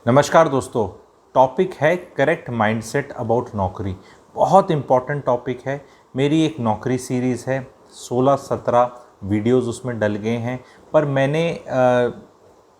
नमस्कार दोस्तों। टॉपिक है करेक्ट माइंडसेट अबाउट नौकरी। बहुत इम्पॉर्टेंट टॉपिक है। मेरी एक नौकरी सीरीज़ है, 16-17 वीडियोस उसमें डल गए हैं। पर मैंने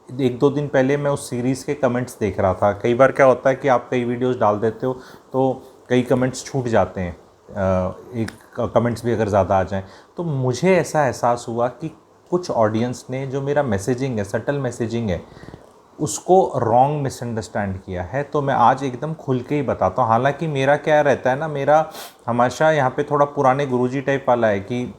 एक दो दिन पहले मैं उस सीरीज़ के कमेंट्स देख रहा था। कई बार क्या होता है कि आप कई वीडियोस डाल देते हो तो कई कमेंट्स छूट जाते हैं, एक कमेंट्स भी अगर ज़्यादा आ जाएं। तो मुझे ऐसा एहसास हुआ कि कुछ ऑडियंस ने जो मेरा मैसेजिंग है, सटल मैसेजिंग है, उसको रॉन्ग मिसअंडरस्टैंड किया है। तो मैं आज एकदम खुल के ही बताता हूँ। हालांकि मेरा क्या रहता है ना, मेरा हमेशा यहाँ पे थोड़ा पुराने गुरुजी टाइप वाला है कि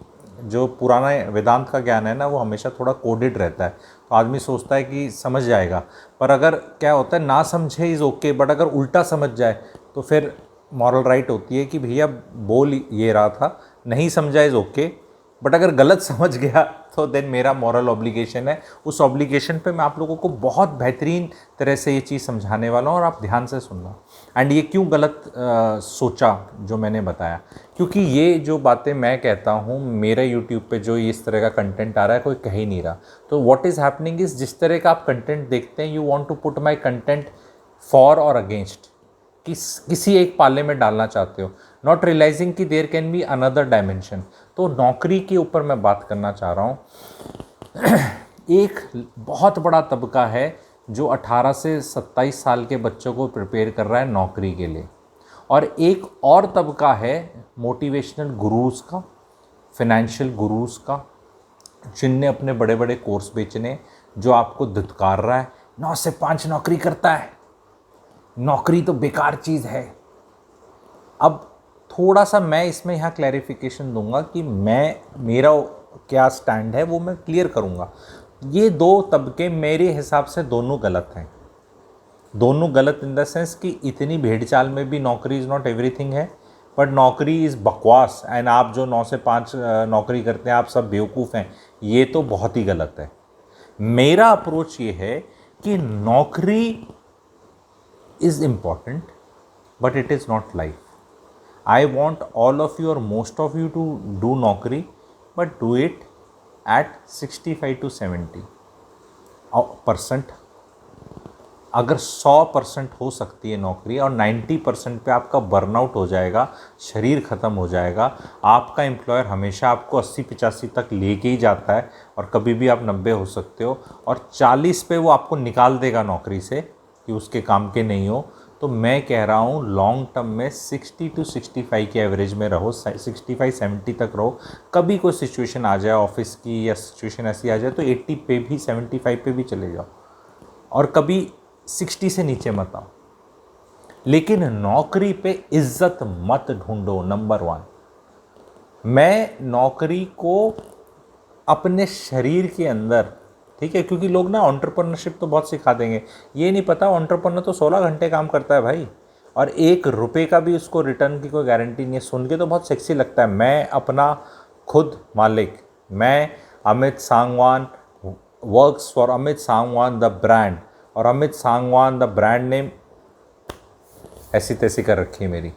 जो पुराना वेदांत का ज्ञान है ना, वो हमेशा थोड़ा कोडेड रहता है। तो आदमी सोचता है कि समझ जाएगा, पर अगर क्या होता है ना समझे इज़ ओके, बट अगर उल्टा समझ जाए तो फिर मॉरल राइट होती है कि भैया बोल ये रहा था, नहीं समझा इज़ ओके, बट अगर गलत समझ गया तो देन मेरा मॉरल ऑब्लिगेशन है। उस ऑब्लिगेशन पे मैं आप लोगों को बहुत बेहतरीन तरह से ये चीज़ समझाने वाला हूँ और आप ध्यान से सुनना। एंड ये क्यों गलत सोचा जो मैंने बताया, क्योंकि ये जो बातें मैं कहता हूँ, मेरे यूट्यूब पे जो इस तरह का कंटेंट आ रहा है कोई कह ही नहीं रहा। तो व्हाट इज़ हैपनिंग इज़, जिस तरह का आप कंटेंट देखते हैं, you want to put my content for और अगेंस्ट, किसी एक पाले में डालना चाहते हो, नॉट रियलाइजिंग कि there can be another dimension. तो नौकरी के ऊपर मैं बात करना चाह रहा हूँ। एक बहुत बड़ा तबका है जो 18 से 27 साल के बच्चों को प्रिपेयर कर रहा है नौकरी के लिए, और एक और तबका है मोटिवेशनल गुरुज़ का, फिनेंशियल गुरुज़ का, जिनने अपने बड़े बड़े कोर्स बेचने, जो आपको धिक्कार रहा है 9 से 5 नौकरी करता है, नौकरी तो बेकार चीज़ है। अब थोड़ा सा मैं इसमें यहाँ क्लैरिफिकेशन दूंगा कि मेरा क्या स्टैंड है, वो मैं क्लियर करूँगा। ये दो तबके मेरे हिसाब से दोनों गलत हैं। दोनों गलत इन द सेंस कि इतनी भेड़ चाल में भी नौकरी इज़ नॉट एवरीथिंग है, बट नौकरी इज़ बकवास एंड आप जो 9 से 5 नौकरी करते हैं आप सब बेवकूफ़ हैं, ये तो बहुत ही गलत है। मेरा अप्रोच ये है कि नौकरी is important, but it is not life. I want all of you or most of you to do नौकरी, but do it at 65 to 70%। अगर 100% हो सकती है नौकरी और 90% पे आपका बर्नआउट हो जाएगा, शरीर ख़त्म हो जाएगा, आपका एम्प्लॉयर हमेशा आपको 80-85 तक लेके ही जाता है और कभी भी आप 90 हो सकते हो, और 40 पे वो आपको निकाल देगा नौकरी से कि उसके काम के नहीं हो। तो मैं कह रहा हूँ लॉन्ग टर्म में 60 to 65 के एवरेज में रहो, 65-70 तक रहो। कभी कोई सिचुएशन आ जाए ऑफिस की या सिचुएशन ऐसी आ जाए तो 80 पे भी, 75 पे भी चले जाओ, और कभी 60 से नीचे मत आओ। लेकिन नौकरी पे इज्जत मत ढूंढो। नंबर 1, मैं नौकरी को अपने शरीर के अंदर, ठीक है, क्योंकि लोग ना एंटरप्रेन्योरशिप तो बहुत सिखा देंगे, ये नहीं पता एंटरप्रेन्योर तो 16 घंटे काम करता है भाई, और 1 रुपये का भी उसको रिटर्न की कोई गारंटी नहीं है। सुन के तो बहुत सेक्सी लगता है, मैं अपना खुद मालिक, मैं Amit Sangwan works for Amit Sangwan the brand, और Amit Sangwan the brand name ऐसी तैसी कर रखी है मेरी,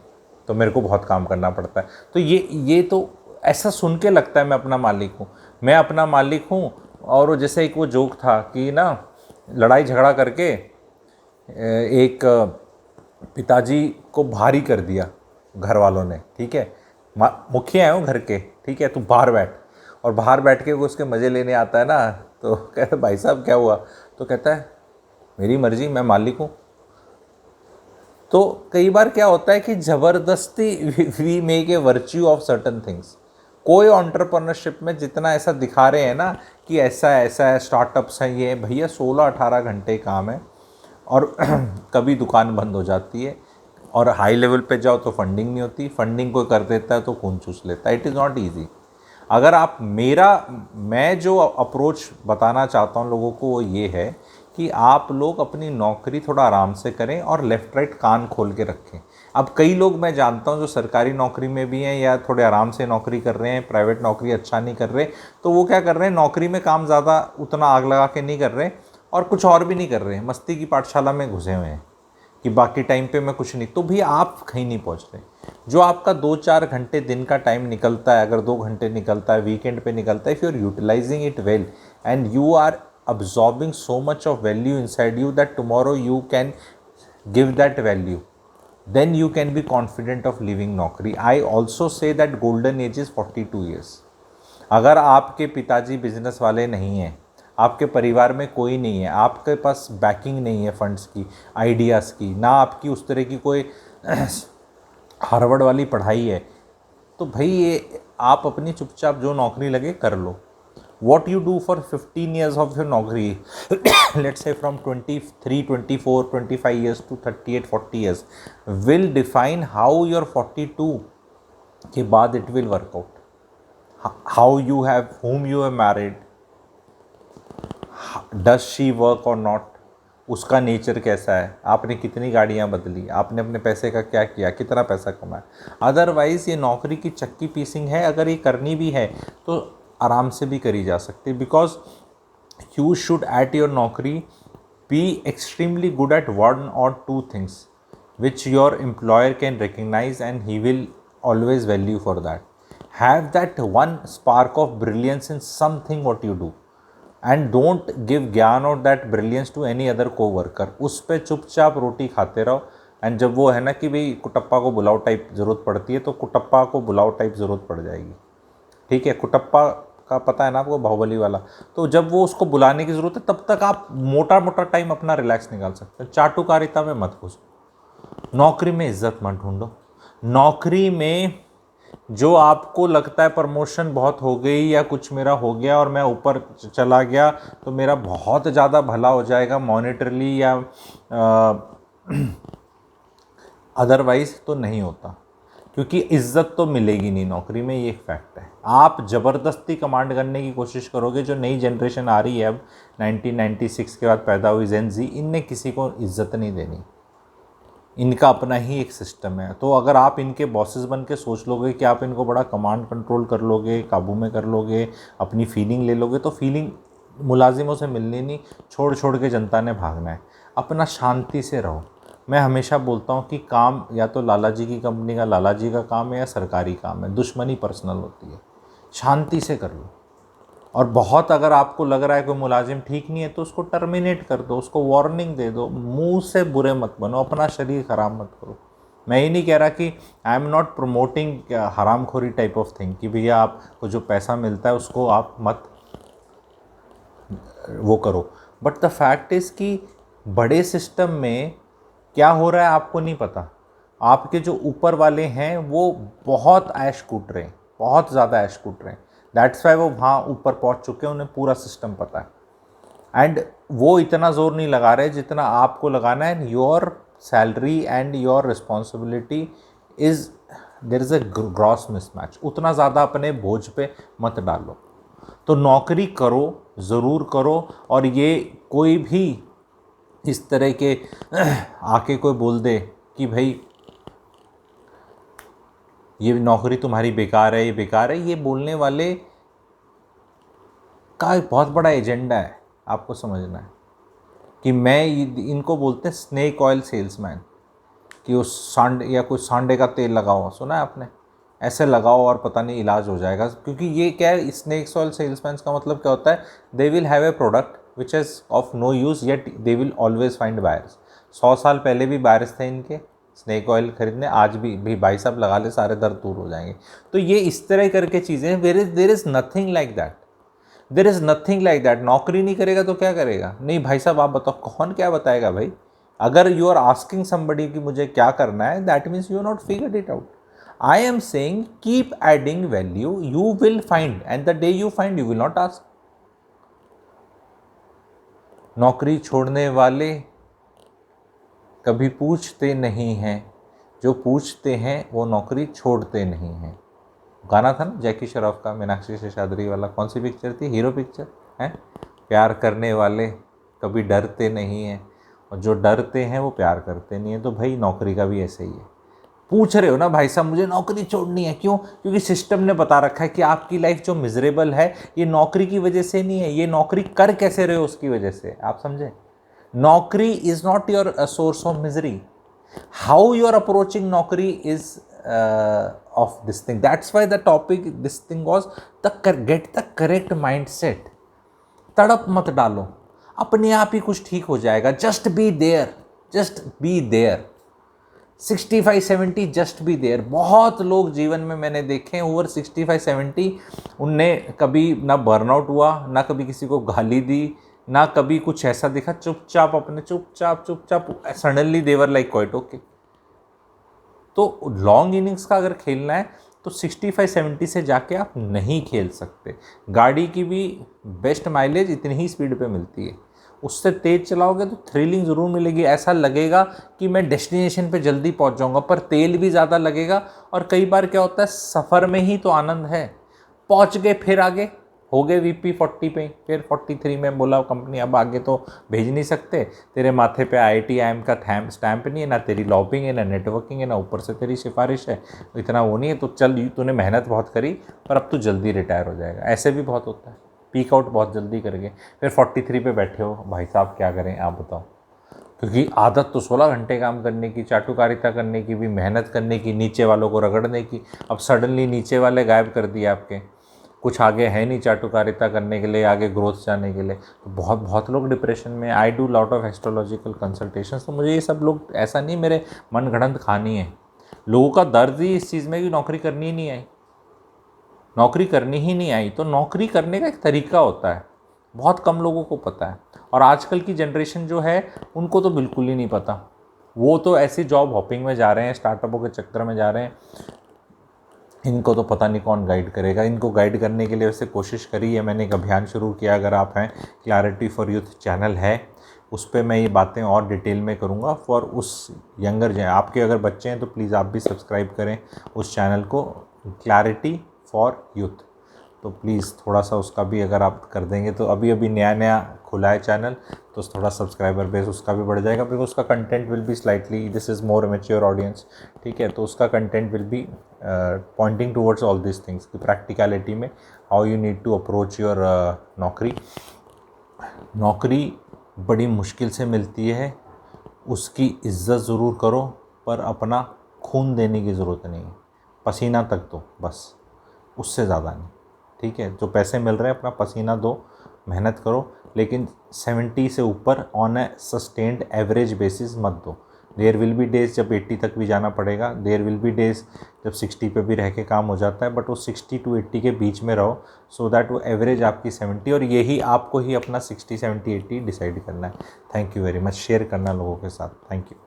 तो मेरे को बहुत काम करना पड़ता है। तो ये तो ऐसा सुन के लगता है मैं अपना मालिक हूँ, मैं अपना मालिक हूँ। और वो जैसे एक वो जोक था कि ना, लड़ाई झगड़ा करके एक पिताजी को भारी कर दिया घर वालों ने, ठीक है, मुखिया है वो घर के, ठीक है, तू बाहर बैठ, और बाहर बैठ के वो उसके मज़े लेने आता है ना, तो कहता है भाई साहब क्या हुआ, तो कहता है मेरी मर्जी, मैं मालिक हूँ। तो कई बार क्या होता है कि ज़बरदस्ती we make a virtue of certain things. कोई एंटरप्रेन्योरशिप में जितना ऐसा दिखा रहे हैं ना कि ऐसा है, स्टार्टअप्स हैं, ये भैया 16-18 घंटे काम है, और कभी दुकान बंद हो जाती है, और हाई लेवल पे जाओ तो फंडिंग नहीं होती, फंडिंग कोई कर देता है तो खून चूस लेता है। It is not easy. अगर आप मैं जो अप्रोच बताना चाहता हूँ लोगों को, वो ये है कि आप लोग अपनी नौकरी थोड़ा आराम से करें और लेफ़्ट राइट कान खोल के रखें। अब कई लोग मैं जानता हूं जो सरकारी नौकरी में भी हैं या थोड़े आराम से नौकरी कर रहे हैं, प्राइवेट नौकरी अच्छा नहीं कर रहे, तो वो क्या कर रहे हैं, नौकरी में काम ज़्यादा उतना आग लगा के नहीं कर रहे और कुछ और भी नहीं कर रहे हैं, मस्ती की पाठशाला में घुसे हुए हैं कि बाकी टाइम पे मैं कुछ नहीं। तो भी आप कहीं नहीं पहुंच रहे। जो आपका 2-4 घंटे दिन का टाइम निकलता है, अगर 2 घंटे निकलता है, वीकेंड पे निकलता है, if you are utilising it well and you are absorbing so much of value inside you that tomorrow you can give that value, then you can be confident of leaving नौकरी. I also say that golden age is 42 years. अगर आपके पिताजी business वाले नहीं हैं, आपके परिवार में कोई नहीं है, आपके पास बैकिंग नहीं है फंड्स की, आइडियाज़ की, ना आपकी उस तरह की कोई हार्वर्ड वाली पढ़ाई है, तो भाई ये आप अपनी चुपचाप जो नौकरी लगे कर लो. What you do for 15 years of your नौकरी, let's say from 23, 24, 25 years to 38, 40 years, will define how your 42 के बाद it will work out. How you have, whom you have married, does she work or not, उसका nature कैसा है, आपने कितनी गाड़ियाँ बदली, आपने अपने पैसे का क्या किया, कितना पैसा कमाया. अदरवाइज़ ये नौकरी की चक्की पीसिंग है. अगर ये करनी भी है तो आराम से भी करी जा सकती है. Because you should at your नौकरी be extremely good at 1 or 2 things which your employer can recognize and he will always value for that. Have that one spark of brilliance in something what you do and don't give ज्ञान और that brilliance to any other co-worker. उस पर चुपचाप रोटी खाते रहो. And जब वो है ना कि भाई कुटप्पा को बुलाओ टाइप ज़रूरत पड़ती है, तो कुटप्पा को बुलाओ टाइप ज़रूरत पड़ जाएगी. ठीक है, कुटप्पा का पता है ना आपको, बाहुबली वाला. तो जब वो उसको बुलाने की ज़रूरत है तब तक आप मोटा मोटा टाइम अपना रिलैक्स निकाल सकते हैं. चाटुकारिता में मत घुसो. नौकरी में इज्जत मत ढूंढो. नौकरी में जो आपको लगता है प्रमोशन बहुत हो गई या कुछ मेरा हो गया और मैं ऊपर चला गया तो मेरा बहुत ज़्यादा भला हो जाएगा मॉनेटरली या अदरवाइज़, तो नहीं होता. क्योंकि इज्जत तो मिलेगी नहीं नौकरी में, ये एक फैक्ट है. आप ज़बरदस्ती कमांड करने की कोशिश करोगे. जो नई जनरेशन आ रही है अब 1996 के बाद पैदा हुई जेन जी, इनने किसी को इज्जत नहीं देनी. इनका अपना ही एक सिस्टम है. तो अगर आप इनके बॉसेस बन के सोच लोगे कि आप इनको बड़ा कमांड कंट्रोल कर लोगे, काबू में कर लोगे, अपनी फीलिंग ले लोगे, तो फीलिंग मुलाजिमों से मिलनी नहीं. छोड़ छोड़ के जनता ने भागना है. अपना शांति से रहो. मैं हमेशा बोलता हूँ कि काम या तो लाला जी की कंपनी का लाला जी का काम है या सरकारी काम है. दुश्मनी पर्सनल होती है. शांति से कर लो. और बहुत अगर आपको लग रहा है कोई मुलाजिम ठीक नहीं है तो उसको टर्मिनेट कर दो, उसको वार्निंग दे दो. मुंह से बुरे मत बनो, अपना शरीर ख़राब मत करो. मैं ये नहीं कह रहा कि आई एम नॉट प्रमोटिंग हरामखोरी टाइप ऑफ थिंग कि भैया आपको जो पैसा मिलता है उसको आप मत वो करो. बट द फैक्ट इज़ कि बड़े सिस्टम में क्या हो रहा है आपको नहीं पता. आपके जो ऊपर वाले हैं वो बहुत ऐश कूट रहे हैं, बहुत ज़्यादा ऐश कूट रहे हैं. दैट्स वाई वो वहाँ ऊपर पहुँच चुके हैं, उन्हें पूरा सिस्टम पता है. एंड वो इतना ज़ोर नहीं लगा रहे जितना आपको लगाना है. Your salary and your responsibility is, there is a gross mismatch. उतना ज़्यादा अपने बोझ पे मत डालो. तो नौकरी करो, ज़रूर करो. और ये कोई भी इस तरह के आके कोई बोल दे कि भाई ये नौकरी तुम्हारी बेकार है, ये बेकार है, ये बोलने वाले का एक बहुत बड़ा एजेंडा है. आपको समझना है कि मैं इनको बोलते हैं स्नेक ऑयल सेल्समैन. कि उस सांडे या कोई सांडे का तेल लगाओ, सुना है आपने, ऐसे लगाओ और पता नहीं इलाज हो जाएगा. क्योंकि ये क्या है, स्नेक ऑयल सेल्समैन का मतलब क्या होता है, they will have a product which is of no use yet they will always find buyers. 100 साल पहले भी बायर्स थे इनके स्नेक ऑयल खरीदने, आज भी भाई साहब लगा ले सारे दर्द दूर हो जाएंगे. तो ये इस तरह करके चीज़ें, there is nothing like that. There is nothing like that. नौकरी नहीं करेगा तो क्या करेगा. नहीं भाई साहब आप बताओ, कौन क्या बताएगा भाई. अगर यू आर आस्किंग समबडी कि मुझे क्या करना है, that means you are not figured it out. I am saying keep adding value, you will find, and the day you find you will not ask. नौकरी छोड़ने वाले कभी पूछते नहीं हैं, जो पूछते हैं वो नौकरी छोड़ते नहीं हैं. गाना था ना जैकी श्रॉफ का, मीनाक्षी शेषाद्री वाला, कौन सी पिक्चर थी, हीरो पिक्चर है. प्यार करने वाले कभी डरते नहीं हैं, और जो डरते हैं वो प्यार करते नहीं हैं. तो भाई नौकरी का भी ऐसे ही है. पूछ रहे हो ना भाई साहब मुझे नौकरी छोड़नी है, क्यों? क्योंकि सिस्टम ने बता रखा है कि आपकी लाइफ जो मिजरेबल है ये नौकरी की वजह से नहीं है, ये नौकरी कर कैसे रहे हो उसकी वजह से. आप समझे, नौकरी is not your source of misery. How you are approaching नौकरी is of this thing. That's why the topic this thing was the get the correct mindset. तड़प मत डालो, अपने आप ही कुछ ठीक हो जाएगा। Just be there, just be there. 65-70 just be there. बहुत लोग जीवन में मैंने देखे हैं ओवर 65-70, उनने कभी ना बर्नआउट हुआ, ना कभी किसी को गाली दी, ना कभी कुछ ऐसा दिखा, चुपचाप अपने चुपचाप सडनली देवर लाइक क्वाइट ओके। तो लॉन्ग इनिंग्स का अगर खेलना है तो 65-70 से जाके आप नहीं खेल सकते। गाड़ी की भी बेस्ट माइलेज इतनी ही स्पीड पे मिलती है, उससे तेज़ चलाओगे तो थ्रिलिंग ज़रूर मिलेगी। ऐसा लगेगा कि मैं डेस्टिनेशन पे जल्दी पहुंच जाऊंगा, पर तेल भी ज़्यादा लगेगा। और कई बार क्या होता है, सफ़र में ही तो आनंद है। पहुंच गए, फिर आगे हो गए VP 40 पे, फिर 43 में बोला कंपनी अब आगे तो भेज नहीं सकते, तेरे माथे पे IIT-IIM का स्टैंप नहीं है, ना तेरी लॉबिंग है, ना नेटवर्किंग है, ना ऊपर से तेरी सिफारिश है, इतना वो नहीं है, तो चल तूने मेहनत बहुत करी पर अब तू जल्दी रिटायर हो जाएगा। ऐसे भी बहुत होता है, पीक आउट बहुत जल्दी कर गए, फिर 43 पे बैठे हो, भाई साहब क्या करें आप बताओ। क्योंकि आदत तो 16 घंटे काम करने की, चाटुकारिता करने की भी, मेहनत करने की, नीचे वालों को रगड़ने की, अब सडनली नीचे वाले गायब कर दिए आपके, कुछ आगे है नहीं चाटुकारिता करने के लिए, आगे ग्रोथ जाने के लिए। तो बहुत बहुत लोग डिप्रेशन में। I do lot of astrological consultations, तो मुझे ये सब लोग, ऐसा नहीं मेरे मन गढ़ंत कहानी है, लोगों का दर्द ही इस चीज़ में कि नौकरी करनी ही नहीं आई, नौकरी करनी ही नहीं आई। तो नौकरी करने का एक तरीका होता है, बहुत कम लोगों को पता है। और आजकल की जनरेशन जो है उनको तो बिल्कुल ही नहीं पता, वो तो ऐसी जॉब हॉपिंग में जा रहे हैं, स्टार्टअपों के चक्कर में जा रहे हैं, इनको तो पता नहीं कौन गाइड करेगा। इनको गाइड करने के लिए वैसे कोशिश करी है मैंने, एक अभियान शुरू किया, अगर आप हैं, क्लैरिटी फॉर यूथ चैनल है, उस पर मैं ये बातें और डिटेल में करूँगा फॉर उस यंगर आपके अगर बच्चे हैं तो प्लीज़ आप भी सब्सक्राइब करें उस चैनल को, क्लैरिटी फॉर यूथ। तो प्लीज़ थोड़ा सा उसका भी अगर आप कर देंगे, तो अभी अभी नया नया खुला है चैनल, तो थोड़ा सब्सक्राइबर बेस उसका भी बढ़ जाएगा, बिकॉज उसका content will be slightly, this is more mature audience, ठीक है। तो उसका content will be pointing towards all this things की प्रैक्टिकलिटी में, how you need to approach your नौकरी। नौकरी बड़ी मुश्किल से मिलती है, उसकी इज्जत ज़रूर करो, पर अपना खून देने की ज़रूरत नहीं है, पसीना तक दो बस, उससे ज़्यादा नहीं, ठीक है। जो पैसे मिल रहे हैं अपना पसीना दो, मेहनत करो, लेकिन 70 से ऊपर on A sustained average basis मत दो। देयर विल बी डेज़ जब 80 तक भी जाना पड़ेगा, देयर विल बी डेज़ जब 60 पे भी रह के काम हो जाता है, बट वो 60 to 80 के बीच में रहो, सो दैट वो एवरेज आपकी 70, और यही आपको ही अपना 60, 70, 80 डिसाइड करना है। Thank you very much, share करना लोगों के साथ, थैंक यू।